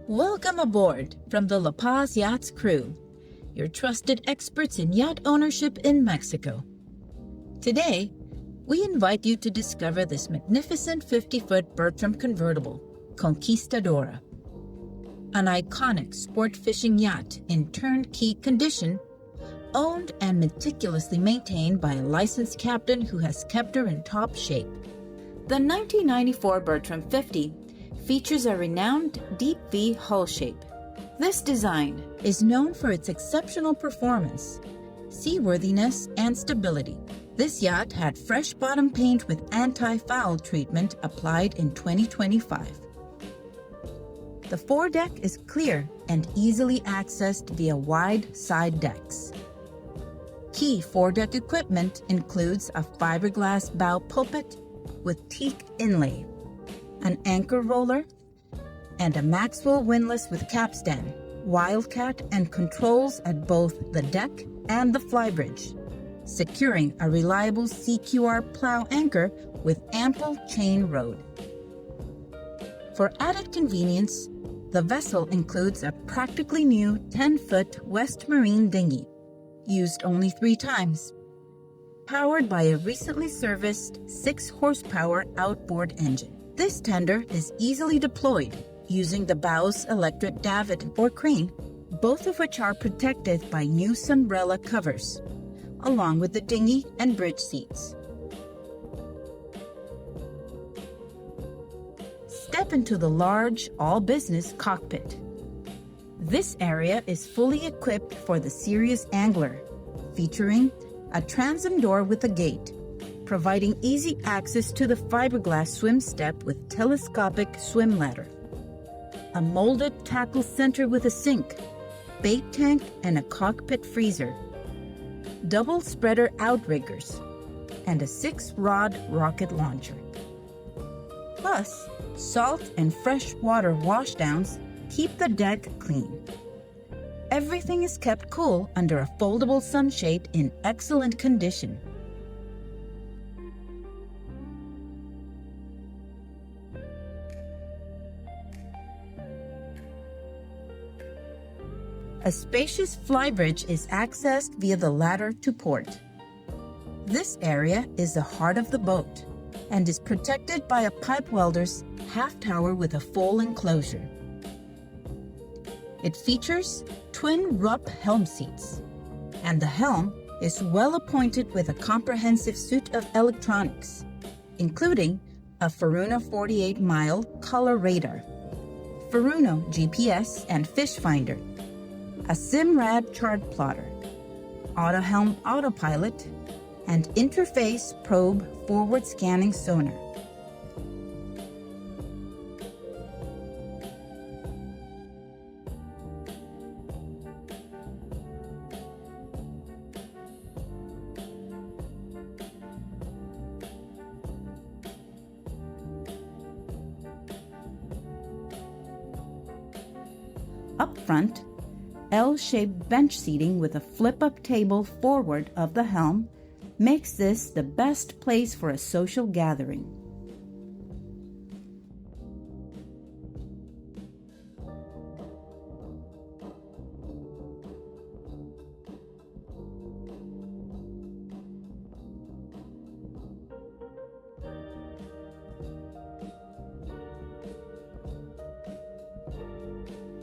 Welcome aboard from the La Paz Yachts crew, your trusted experts in yacht ownership in Mexico. Today, we invite you to discover this magnificent 50-foot Bertram convertible, Conquistadora. An iconic sport fishing yacht in turnkey condition, owned and meticulously maintained by a licensed captain who has kept her in top shape. The 1994 Bertram 50 features a renowned deep V hull shape. This design is known for its exceptional performance, seaworthiness, and stability. This yacht had fresh bottom paint with anti-foul treatment applied in 2025. The foredeck is clear and easily accessed via wide side decks. Key foredeck equipment includes a fiberglass bow pulpit with teak inlay, an anchor roller, and a Maxwell windlass with capstan, wildcat, and controls at both the deck and the flybridge, securing a reliable CQR plow anchor with ample chain rode. For added convenience, the vessel includes a practically new 10-foot West Marine dinghy, used only 3 times, powered by a recently serviced 6-horsepower outboard engine. This tender is easily deployed using the bow's electric davit or crane, both of which are protected by new sunbrella covers, along with the dinghy and bridge seats. Step into the large, all-business cockpit. This area is fully equipped for the serious angler, featuring a transom door with a gate, providing easy access to the fiberglass swim step with telescopic swim ladder, a molded tackle center with a sink, bait tank, and a cockpit freezer, double spreader outriggers, and a 6-rod rocket launcher. Plus, salt and fresh water washdowns keep the deck clean. Everything is kept cool under a foldable sunshade in excellent condition. A spacious flybridge is accessed via the ladder to port. This area is the heart of the boat and is protected by a pipe welder's half tower with a full enclosure. It features twin Rupp helm seats, and the helm is well appointed with a comprehensive suite of electronics, including a Furuno 48-mile color radar, Furuno GPS and fish finder, a Simrad chart plotter, AutoHelm autopilot, and interface probe forward scanning sonar. Up front, L-shaped bench seating with a flip-up table forward of the helm makes this the best place for a social gathering.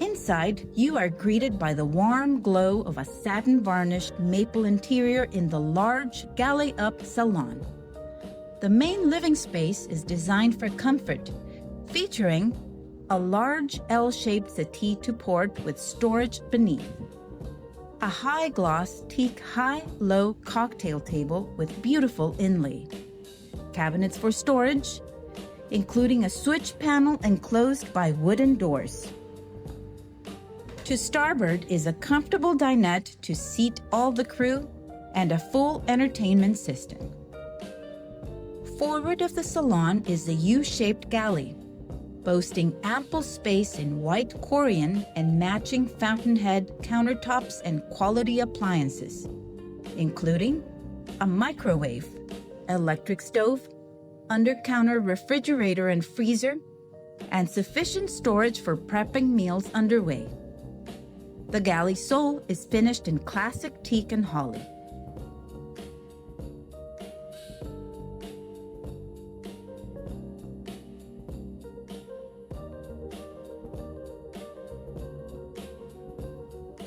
Inside, you are greeted by the warm glow of a satin-varnished maple interior in the large galley-up salon. The main living space is designed for comfort, featuring a large L-shaped settee to port with storage beneath, a high-gloss teak high-low cocktail table with beautiful inlay, cabinets for storage, including a switch panel enclosed by wooden doors. To starboard is a comfortable dinette to seat all the crew and a full entertainment system. Forward of the salon is the U-shaped galley, boasting ample space in white Corian and matching fountainhead countertops and quality appliances, including a microwave, electric stove, under-counter refrigerator and freezer, and sufficient storage for prepping meals underway. The galley sole is finished in classic teak and holly.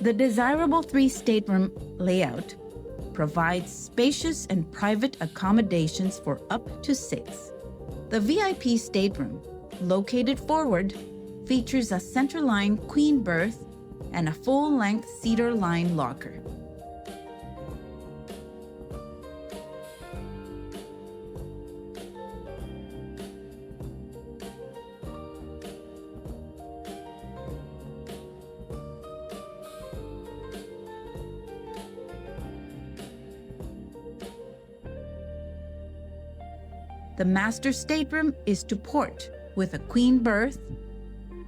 The desirable 3-stateroom layout provides spacious and private accommodations for up to 6. The VIP stateroom, located forward, features a centerline queen berth and a full-length cedar line locker. The master stateroom is to port with a queen berth,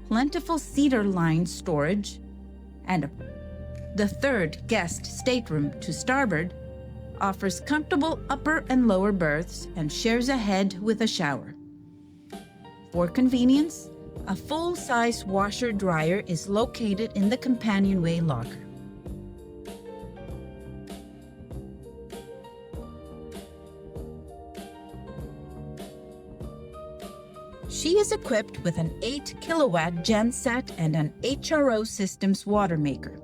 plentiful cedar lined storage, and the third guest stateroom to starboard offers comfortable upper and lower berths and shares a head with a shower. For convenience, a full-size washer-dryer is located in the companionway locker. She is equipped with an 8-kilowatt genset and an HRO Systems water maker.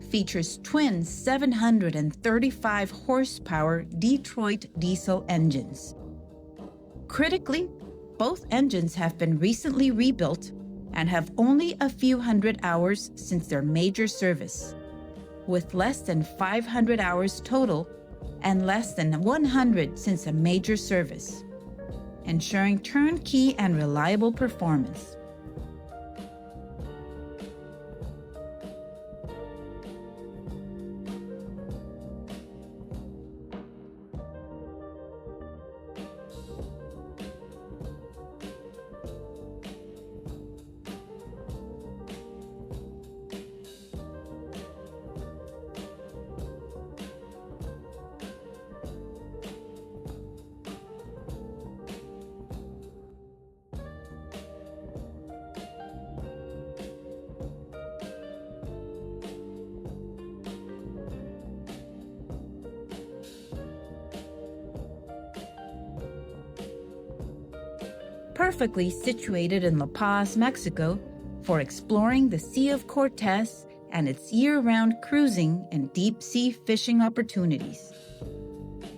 Features twin 735 horsepower Detroit diesel engines. Critically, both engines have been recently rebuilt and have only a few hundred hours since their major service, with less than 500 hours total and less than 100 since a major service, ensuring turnkey and reliable performance. Perfectly situated in La Paz, Mexico, for exploring the Sea of Cortez and its year-round cruising and deep-sea fishing opportunities.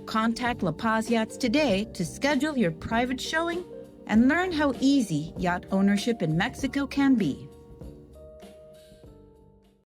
Contact La Paz Yachts today to schedule your private showing and learn how easy yacht ownership in Mexico can be.